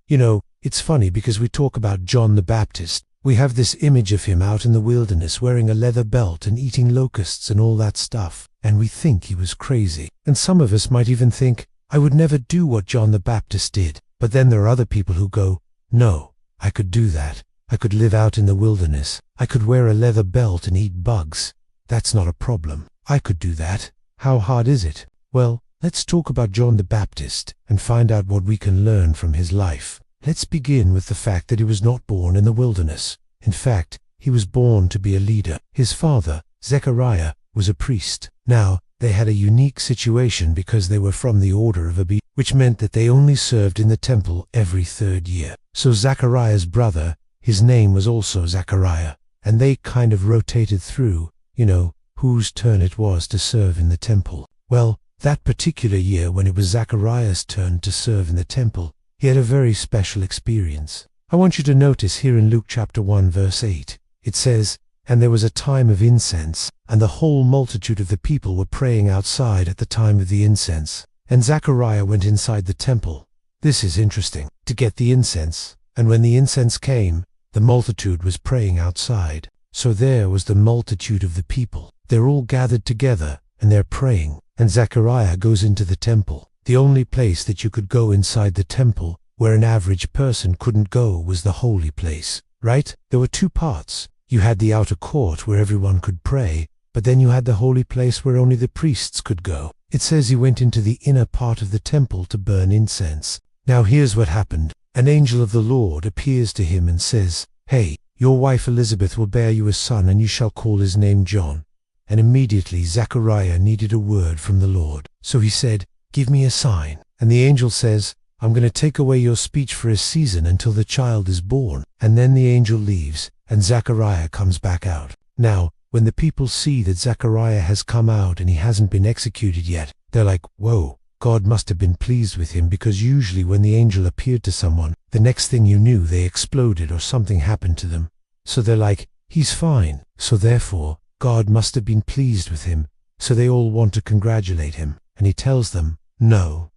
You know, it's funny because we talk about John the Baptist. We have this image of him out in the wilderness wearing a leather belt and eating locusts and all that stuff, and we think he was crazy. And some of us might even think, I would never do what John the Baptist did. But then there are other people who go, no, I could do that. I could live out in the wilderness. I could wear a leather belt and eat bugs. That's not a problem. I could do that. How hard is it? Well, let's talk about John the Baptist and find out what we can learn from his life. Let's begin with the fact that he was not born in the wilderness. In fact, he was born to be a leader. His father, Zechariah, was a priest. Now, they had a unique situation because they were from the order of Abi, which meant that they only served in the temple every 3rd year. So Zechariah's brother, his name was also Zechariah, and they kind of rotated through, whose turn it was to serve in the temple. Well, that particular year when it was Zechariah's turn to serve in the temple, he had a very special experience. I want you to notice here in Luke chapter 1 verse 8, it says, "And there was a time of incense, and the whole multitude of the people were praying outside at the time of the incense. And Zechariah went inside the temple." This is interesting, to get the incense. And when the incense came, the multitude was praying outside. So there was the multitude of the people. They're all gathered together, and they're praying. And Zechariah goes into the temple. The only place that you could go inside the temple, where an average person couldn't go, was the holy place, right? There were 2 parts. You had the outer court where everyone could pray, but then you had the holy place where only the priests could go. It says he went into the inner part of the temple to burn incense. Now here's what happened. An angel of the Lord appears to him and says, "Hey, your wife Elizabeth will bear you a son, and you shall call his name John." And immediately Zechariah needed a word from the Lord. So he said, "Give me a sign." And the angel says, "I'm going to take away your speech for a season until the child is born." And then the angel leaves, and Zechariah comes back out. Now, when the people see that Zechariah has come out and he hasn't been executed yet, they're like, whoa, God must have been pleased with him, because usually when the angel appeared to someone, the next thing you knew they exploded or something happened to them. So they're like, he's fine. So therefore, God must have been pleased with him. So they all want to congratulate him. And he tells them, no,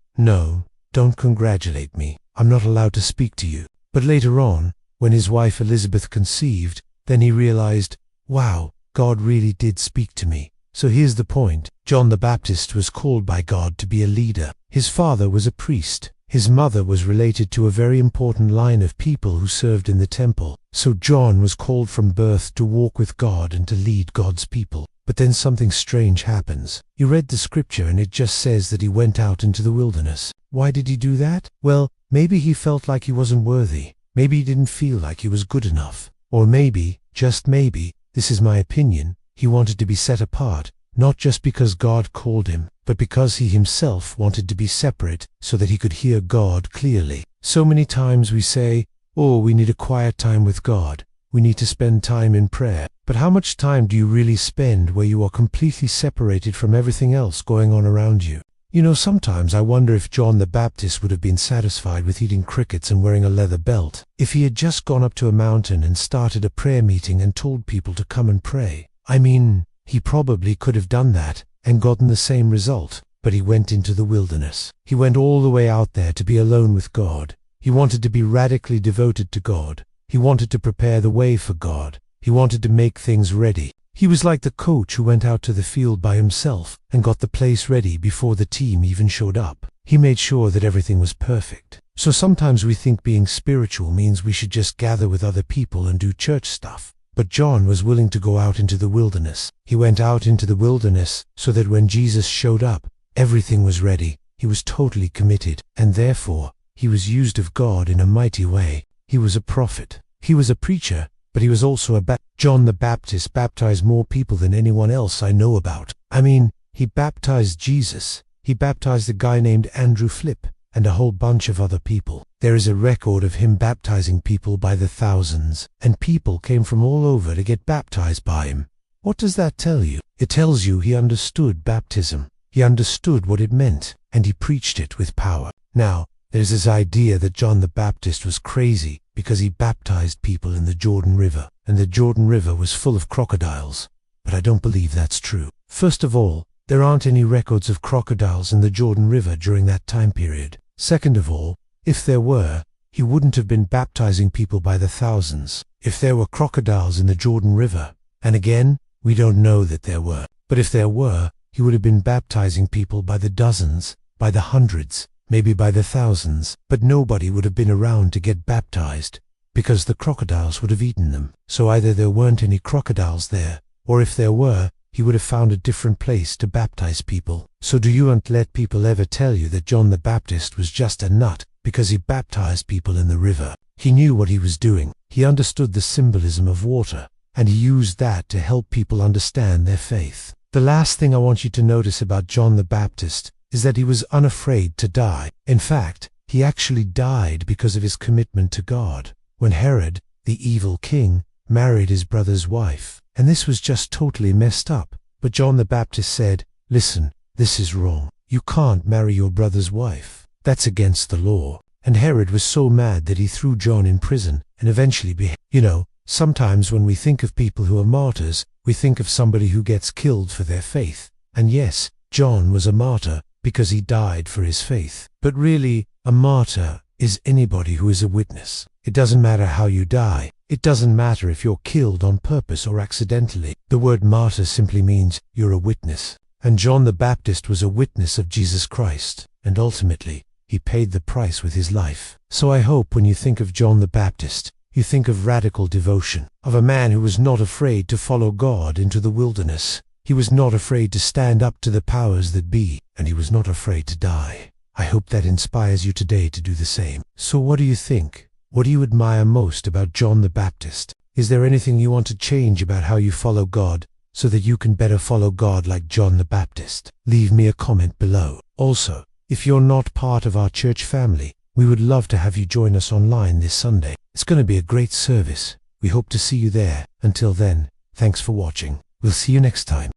don't congratulate me. I'm not allowed to speak to you. But later on, when his wife Elizabeth conceived, then he realized, wow, God really did speak to me. So here's the point. John the Baptist was called by God to be a leader. His father was a priest. His mother was related to a very important line of people who served in the temple. So John was called from birth to walk with God and to lead God's people. But then something strange happens. You read the scripture and it just says that he went out into the wilderness. Why did he do that? Well, maybe he felt like he wasn't worthy. Maybe he didn't feel like he was good enough. Or maybe, just maybe, this is my opinion, he wanted to be set apart, not just because God called him, but because he himself wanted to be separate so that he could hear God clearly. So many times we say, oh, we need a quiet time with God. We need to spend time in prayer. But how much time do you really spend where you are completely separated from everything else going on around you? You know, sometimes I wonder if John the Baptist would have been satisfied with eating crickets and wearing a leather belt if he had just gone up to a mountain and started a prayer meeting and told people to come and pray. I mean, he probably could have done that and gotten the same result, but he went into the wilderness. He went all the way out there to be alone with God. He wanted to be radically devoted to God. He wanted to prepare the way for God. He wanted to make things ready. He was like the coach who went out to the field by himself and got the place ready before the team even showed up. He made sure that everything was perfect. So sometimes we think being spiritual means we should just gather with other people and do church stuff. But John was willing to go out into the wilderness. He went out into the wilderness so that when Jesus showed up, everything was ready. He was totally committed, and therefore, he was used of God in a mighty way. He was a prophet. He was a preacher, but he was also a John the Baptist baptized more people than anyone else I know about. I mean, he baptized Jesus. He baptized a guy named Andrew Flip and a whole bunch of other people. There is a record of him baptizing people by the thousands, and people came from all over to get baptized by him. What does that tell you? It tells you he understood baptism. He understood what it meant, and he preached it with power. Now, there's this idea that John the Baptist was crazy because he baptized people in the Jordan River, and the Jordan River was full of crocodiles. But I don't believe that's true. First of all, there aren't any records of crocodiles in the Jordan River during that time period. Second of all, if there were, he wouldn't have been baptizing people by the thousands if there were crocodiles in the Jordan River. And again, we don't know that there were. But if there were, he would have been baptizing people by the dozens, by the hundreds, maybe by the thousands. But nobody would have been around to get baptized, because the crocodiles would have eaten them. So either there weren't any crocodiles there, or if there were, he would have found a different place to baptize people. So do you not let people ever tell you that John the Baptist was just a nut because he baptized people in the river. He knew what he was doing. He understood the symbolism of water, and he used that to help people understand their faith. The last thing I want you to notice about John the Baptist is that he was unafraid to die. In fact, he actually died because of his commitment to God. When Herod, the evil king, married his brother's wife, and this was just totally messed up. But John the Baptist said, "Listen, this is wrong. You can't marry your brother's wife. That's against the law." And Herod was so mad that he threw John in prison and eventually sometimes when we think of people who are martyrs, we think of somebody who gets killed for their faith. And yes, John was a martyr because he died for his faith. But really, a martyr is anybody who is a witness. It doesn't matter how you die. It doesn't matter if you're killed on purpose or accidentally. The word martyr simply means you're a witness. And John the Baptist was a witness of Jesus Christ, and ultimately, he paid the price with his life. So I hope when you think of John the Baptist, you think of radical devotion, of a man who was not afraid to follow God into the wilderness. He was not afraid to stand up to the powers that be, and he was not afraid to die. I hope that inspires you today to do the same. So what do you think? What do you admire most about John the Baptist? Is there anything you want to change about how you follow God so that you can better follow God like John the Baptist? Leave me a comment below. Also, if you're not part of our church family, we would love to have you join us online this Sunday. It's going to be a great service. We hope to see you there. Until then, thanks for watching. We'll see you next time.